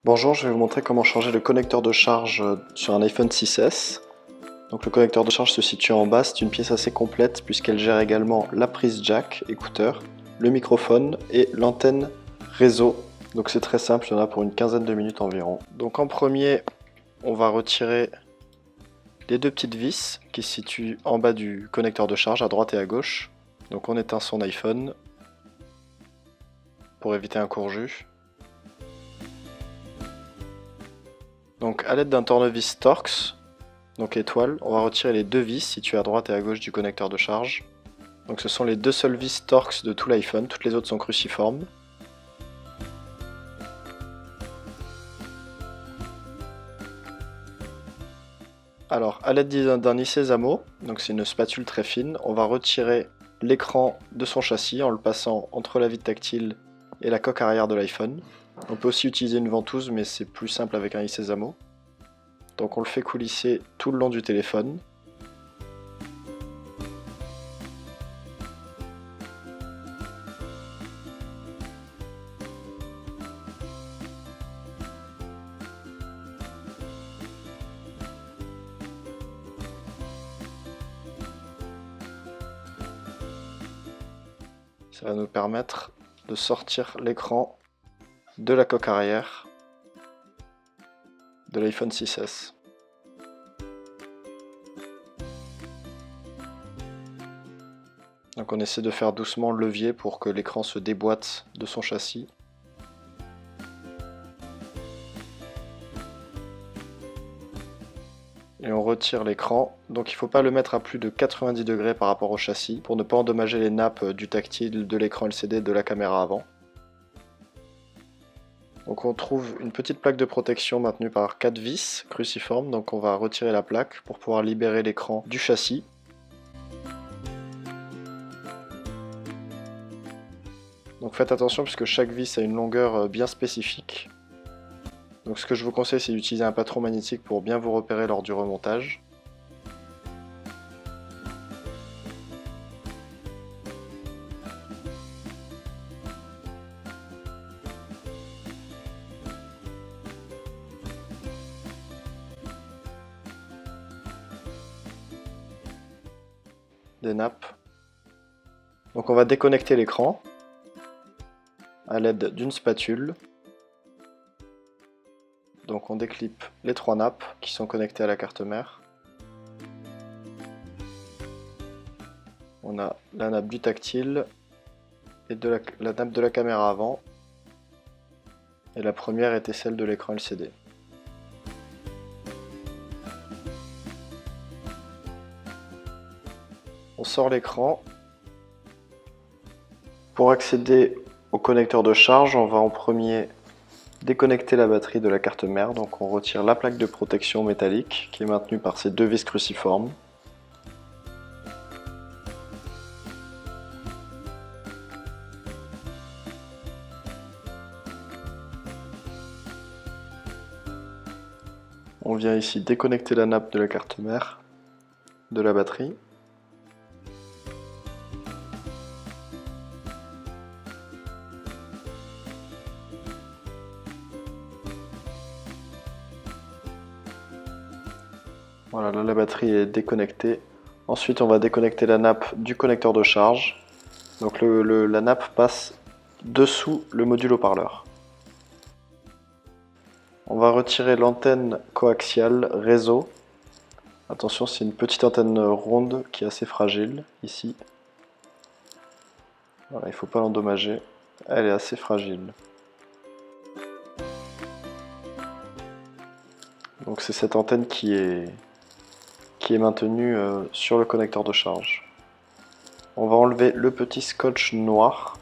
Bonjour, je vais vous montrer comment changer le connecteur de charge sur un iPhone 6S. Donc le connecteur de charge se situe en bas, c'est une pièce assez complète puisqu'elle gère également la prise jack, écouteur, le microphone et l'antenne réseau. Donc c'est très simple, il y en a pour une quinzaine de minutes environ. Donc en premier, on va retirer les deux petites vis qui se situent en bas du connecteur de charge à droite et à gauche. Donc on éteint son iPhone pour éviter un court jus. Donc à l'aide d'un tournevis Torx, donc étoile, on va retirer les deux vis situées à droite et à gauche du connecteur de charge. Donc ce sont les deux seules vis Torx de tout l'iPhone, toutes les autres sont cruciformes. Alors à l'aide d'un Isezamo, donc c'est une spatule très fine, on va retirer l'écran de son châssis en le passant entre la vitre tactile et la coque arrière de l'iPhone. On peut aussi utiliser une ventouse mais c'est plus simple avec un Isezamo. Donc on le fait coulisser tout le long du téléphone. Ça va nous permettre de sortir l'écran de la coque arrière de l'iPhone 6S. Donc on essaie de faire doucement le levier pour que l'écran se déboîte de son châssis. Et on retire l'écran, donc il ne faut pas le mettre à plus de 90 degrés par rapport au châssis pour ne pas endommager les nappes du tactile, de l'écran LCD, de la caméra avant. Donc on trouve une petite plaque de protection maintenue par 4 vis cruciformes, donc on va retirer la plaque pour pouvoir libérer l'écran du châssis. Donc faites attention puisque chaque vis a une longueur bien spécifique. Donc ce que je vous conseille, c'est d'utiliser un patron magnétique pour bien vous repérer lors du remontage. Des nappes. Donc on va déconnecter l'écran à l'aide d'une spatule. Donc on déclipe les trois nappes qui sont connectées à la carte mère. On a la nappe du tactile et la nappe de la caméra avant. Et la première était celle de l'écran LCD. On sort l'écran. Pour accéder au connecteur de charge, on va en premier déconnecter la batterie de la carte mère. Donc on retire la plaque de protection métallique qui est maintenue par ces deux vis cruciformes. On vient ici déconnecter la nappe de la carte mère de la batterie. Voilà, là la batterie est déconnectée. Ensuite, on va déconnecter la nappe du connecteur de charge. Donc la nappe passe dessous le module haut-parleur. On va retirer l'antenne coaxiale réseau. Attention, c'est une petite antenne ronde qui est assez fragile, ici. Voilà, il ne faut pas l'endommager. Elle est assez fragile. Donc c'est cette antenne qui est maintenue sur le connecteur de charge. On va enlever le petit scotch noir.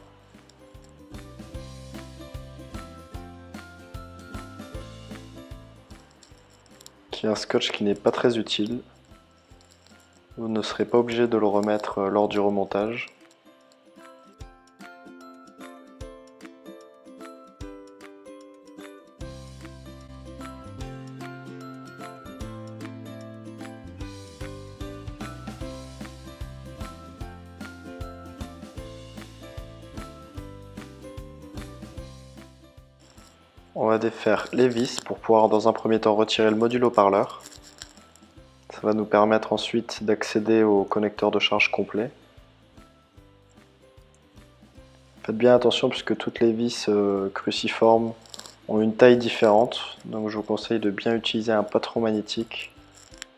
Qui est un scotch qui n'est pas très utile. Vous ne serez pas obligé de le remettre lors du remontage. On va défaire les vis pour pouvoir dans un premier temps retirer le module haut-parleur. Ça va nous permettre ensuite d'accéder au connecteur de charge complet. Faites bien attention puisque toutes les vis cruciformes ont une taille différente, donc je vous conseille de bien utiliser un patron magnétique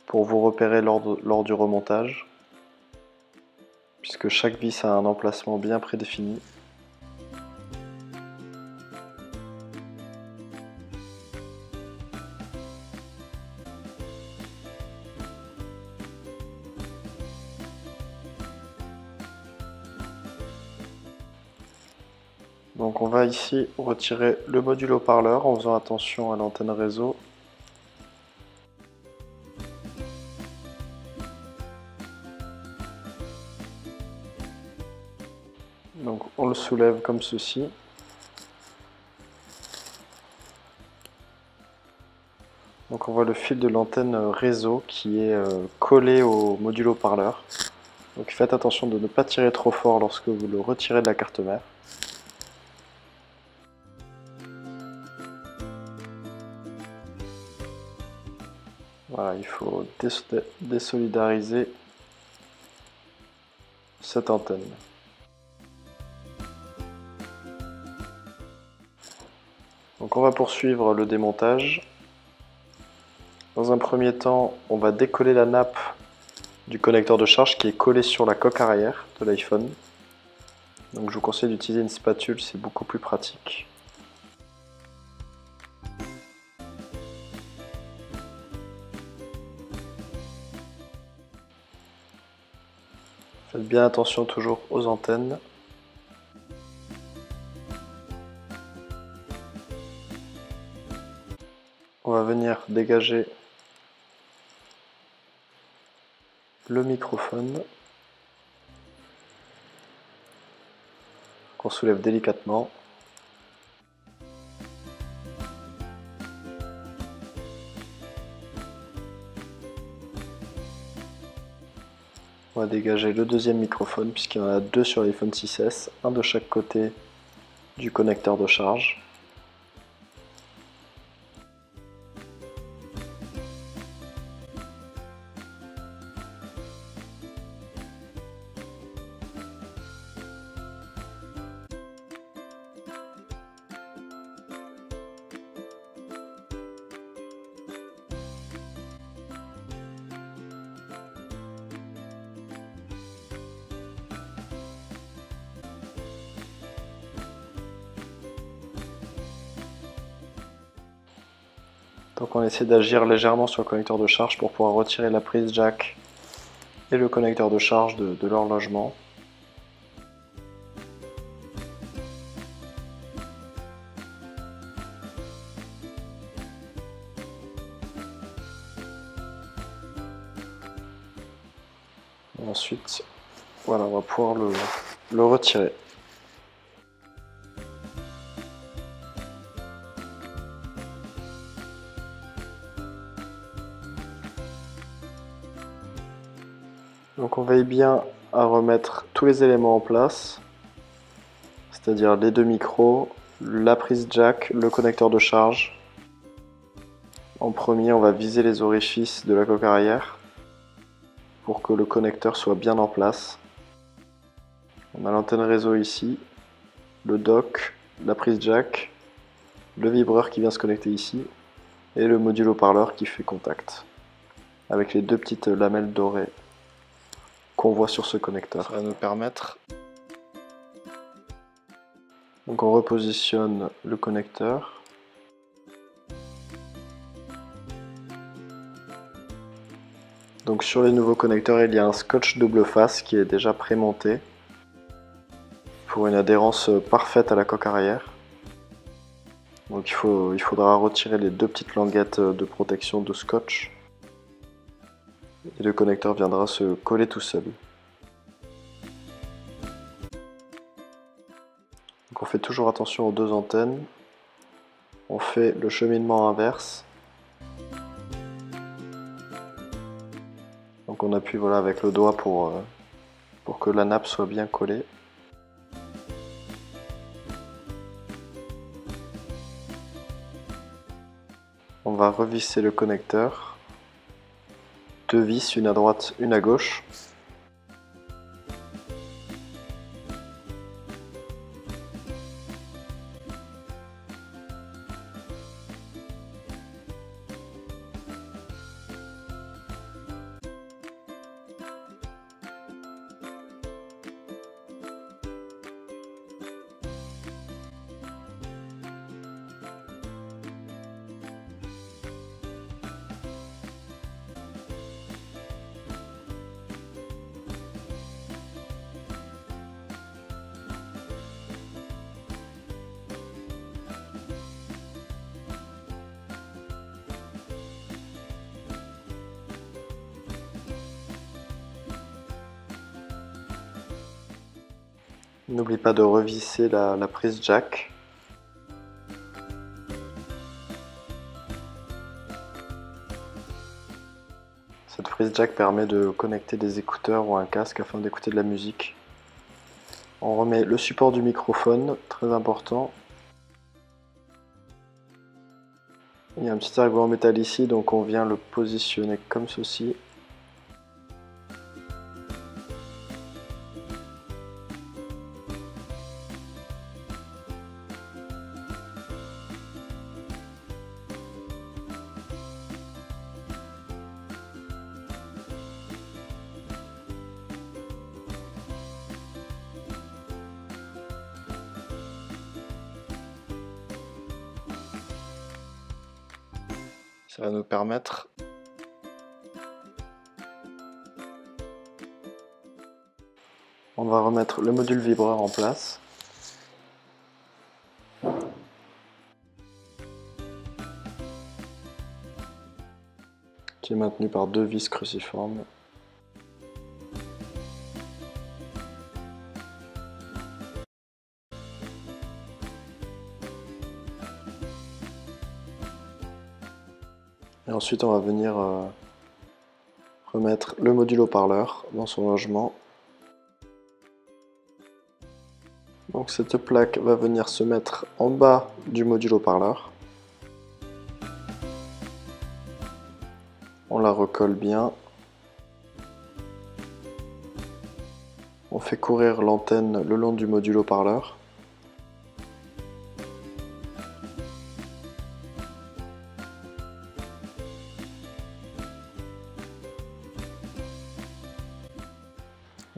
pour vous repérer lors du remontage, puisque chaque vis a un emplacement bien prédéfini. Donc on va ici retirer le module haut-parleur en faisant attention à l'antenne réseau. Donc on le soulève comme ceci. Donc on voit le fil de l'antenne réseau qui est collé au module haut-parleur. Donc faites attention de ne pas tirer trop fort lorsque vous le retirez de la carte mère. Voilà, il faut désolidariser cette antenne. Donc on va poursuivre le démontage. Dans un premier temps, on va décoller la nappe du connecteur de charge qui est collé sur la coque arrière de l'iPhone. Donc je vous conseille d'utiliser une spatule, c'est beaucoup plus pratique. Faites bien attention toujours aux antennes. On va venir dégager le microphone qu'on soulève délicatement. On va dégager le deuxième microphone puisqu'il y en a deux sur l'iPhone 6S, un de chaque côté du connecteur de charge. Donc on essaie d'agir légèrement sur le connecteur de charge pour pouvoir retirer la prise jack et le connecteur de charge de l'horlogement. Et ensuite, voilà, on va pouvoir le retirer. Donc on veille bien à remettre tous les éléments en place, c'est-à-dire les deux micros, la prise jack, le connecteur de charge. En premier, on va viser les orifices de la coque arrière pour que le connecteur soit bien en place. On a l'antenne réseau ici, le dock, la prise jack, le vibreur qui vient se connecter ici et le module haut-parleur qui fait contact avec les deux petites lamelles dorées qu'on voit sur ce connecteur. Ça va nous permettre. Donc on repositionne le connecteur. Donc sur les nouveaux connecteurs, il y a un scotch double face qui est déjà prémonté pour une adhérence parfaite à la coque arrière. Donc il faudra retirer les deux petites languettes de protection de scotch. Et le connecteur viendra se coller tout seul. Donc on fait toujours attention aux deux antennes. On fait le cheminement inverse. Donc on appuie voilà, avec le doigt pour que la nappe soit bien collée. On va revisser le connecteur. 2 vis, une à droite, une à gauche. N'oublie pas de revisser la prise jack. Cette prise jack permet de connecter des écouteurs ou un casque afin d'écouter de la musique. On remet le support du microphone, très important. Il y a un petit ergot en métal ici, donc on vient le positionner comme ceci. Ça va nous permettre on va remettre le module vibreur en place. Qui est maintenu par 2 vis cruciformes. Et ensuite on va venir remettre le module haut-parleur dans son logement. Donc cette plaque va venir se mettre en bas du module haut-parleur. On la recolle bien. On fait courir l'antenne le long du module haut-parleur.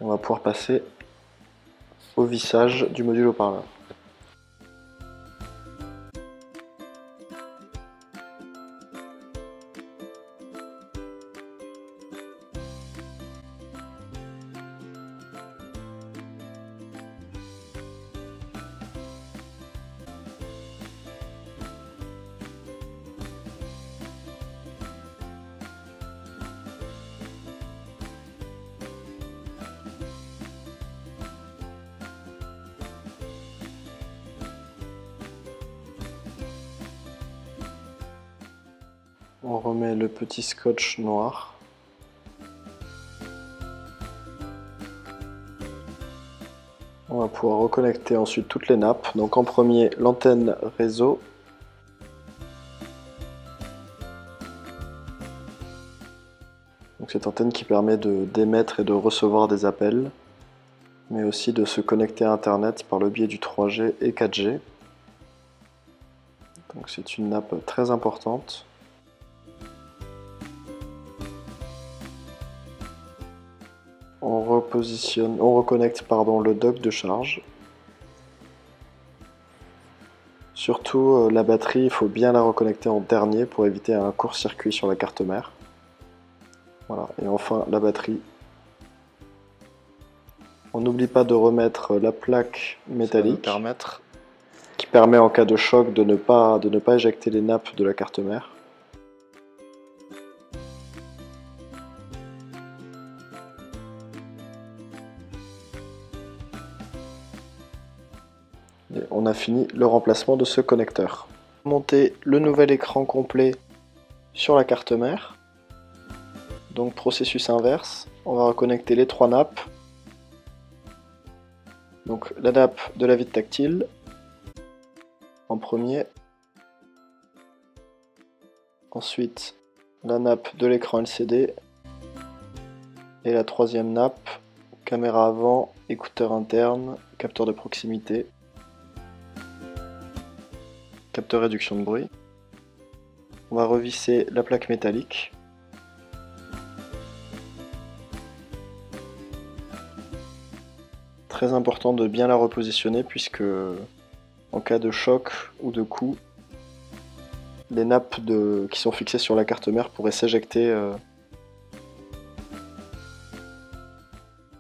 On va pouvoir passer au vissage du module haut-parleur. On remet le petit scotch noir. On va pouvoir reconnecter ensuite toutes les nappes. Donc en premier, l'antenne réseau. Donc cette antenne qui permet d'émettre et de recevoir des appels, mais aussi de se connecter à Internet par le biais du 3G et 4G. Donc c'est une nappe très importante. On reconnecte le dock de charge. Surtout la batterie, il faut bien la reconnecter en dernier pour éviter un court-circuit sur la carte mère. Voilà, et enfin la batterie. On n'oublie pas de remettre la plaque métallique qui permet en cas de choc de ne pas éjecter les nappes de la carte mère. Et on a fini le remplacement de ce connecteur. Monter le nouvel écran complet sur la carte mère. Donc processus inverse, on va reconnecter les 3 nappes. Donc la nappe de la vitre tactile en premier. Ensuite, la nappe de l'écran LCD. Et la troisième nappe, caméra avant, écouteur interne, capteur de proximité, capteur réduction de bruit. On va revisser la plaque métallique. Très important de bien la repositionner puisque en cas de choc ou de coup, les nappes qui sont fixées sur la carte mère pourraient s'éjecter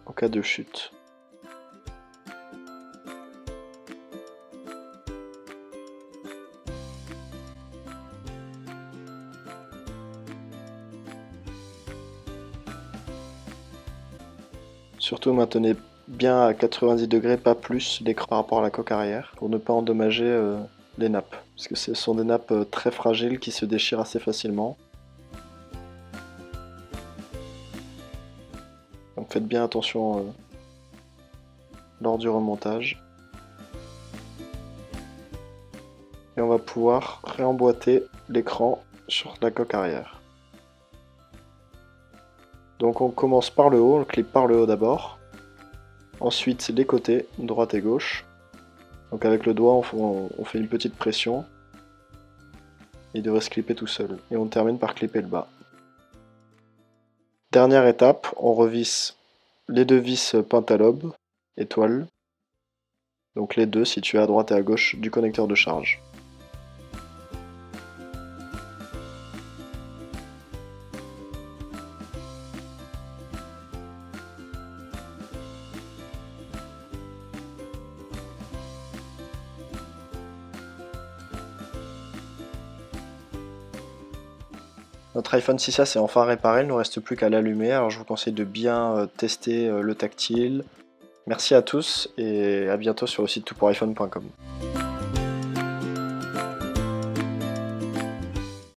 en cas de chute. Surtout maintenez bien à 90 degrés, pas plus, l'écran par rapport à la coque arrière, pour ne pas endommager les nappes. Parce que ce sont des nappes très fragiles qui se déchirent assez facilement. Donc faites bien attention lors du remontage. Et on va pouvoir réemboîter l'écran sur la coque arrière. Donc on commence par le haut, on clip par le haut d'abord. Ensuite les côtés, droite et gauche. Donc avec le doigt on fait une petite pression. Il devrait se clipper tout seul. Et on termine par clipper le bas. Dernière étape, on revisse les deux vis pentalobe, étoile. Donc les deux situés à droite et à gauche du connecteur de charge. Notre iPhone 6S est enfin réparé, il ne nous reste plus qu'à l'allumer, alors je vous conseille de bien tester le tactile. Merci à tous et à bientôt sur le site toutpouriphone.com.